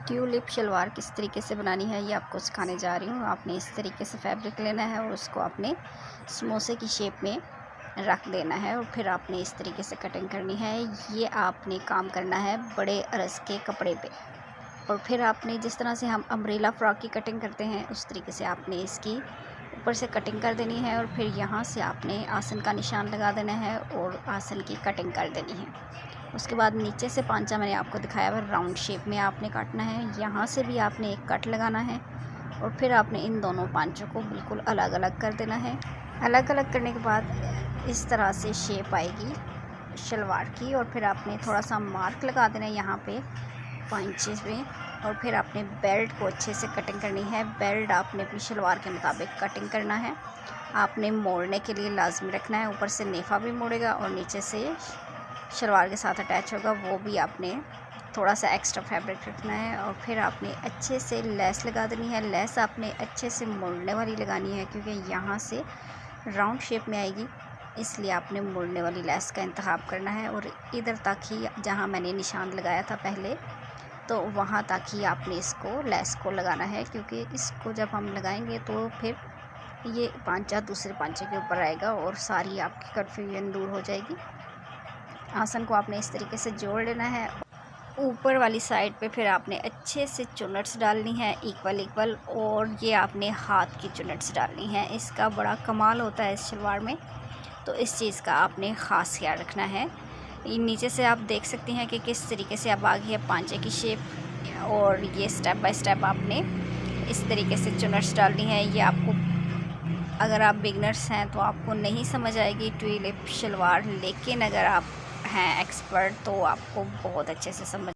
Tulip salwar किस तरीके से बनानी है ये आपको सिखाने जा रही हूँ। आपने इस तरीके से फैब्रिक लेना है और उसको आपने समोसे की शेप में रख देना है और फिर आपने इस तरीके से कटिंग करनी है। ये आपने काम करना है बड़े अरस के कपड़े पे और फिर आपने जिस तरह से हम अम्ब्रेला फ्रॉक की कटिंग करते हैं उस तरीके से आपने इसकी ऊपर से कटिंग कर देनी है और फिर यहाँ से आपने आसन का निशान लगा देना है और आसन की कटिंग कर देनी है। उसके बाद नीचे से पांचा मैंने आपको दिखाया हुआ राउंड शेप में आपने काटना है। यहाँ से भी आपने एक कट लगाना है और फिर आपने इन दोनों पांचों को बिल्कुल अलग अलग कर देना है। अलग अलग करने के बाद इस तरह से शेप आएगी शलवार की और फिर आपने थोड़ा सा मार्क लगा देना है यहाँ पे 5 इंचेस में और फिर आपने बेल्ट को अच्छे से कटिंग करनी है। बेल्ट आपने अपनी शलवार के मुताबिक कटिंग करना है। आपने मोड़ने के लिए लाजमी रखना है, ऊपर से नेफ़ा भी मोड़ेगा और नीचे से शलवार के साथ अटैच होगा वो भी आपने थोड़ा सा एक्स्ट्रा फैब्रिक रखना है और फिर आपने अच्छे से लेस लगा देनी है। लेस आपने अच्छे से मोड़ने वाली लगानी है क्योंकि यहाँ से राउंड शेप में आएगी, इसलिए आपने मोड़ने वाली लेस का इंतखाब करना है और इधर तक ही जहाँ मैंने निशान लगाया था पहले तो वहाँ तक ही आपने इसको लेस को लगाना है क्योंकि इसको जब हम लगाएंगे तो फिर ये पांचा दूसरे पांचे के ऊपर आएगा और सारी आपकी कन्फ्यूजन दूर हो जाएगी। आसन को आपने इस तरीके से जोड़ लेना है। ऊपर वाली साइड पे फिर आपने अच्छे से चुनट्स डालनी है इक्वल और ये आपने हाथ की चुनट्स डालनी है। इसका बड़ा कमाल होता है इस शलवार में, तो इस चीज़ का आपने ख़ास ख्याल रखना है। नीचे से आप देख सकती हैं कि किस तरीके से अब आ गई है पांचे की शेप और ये स्टेप बाय स्टेप आपने इस तरीके से चुनट्स डालनी है। ये आपको अगर आप बिगनर्स हैं तो आपको नहीं समझ आएगी ट्यूलिप शलवार, लेकिन अगर आप हैं एक्सपर्ट तो आपको बहुत अच्छे से समझ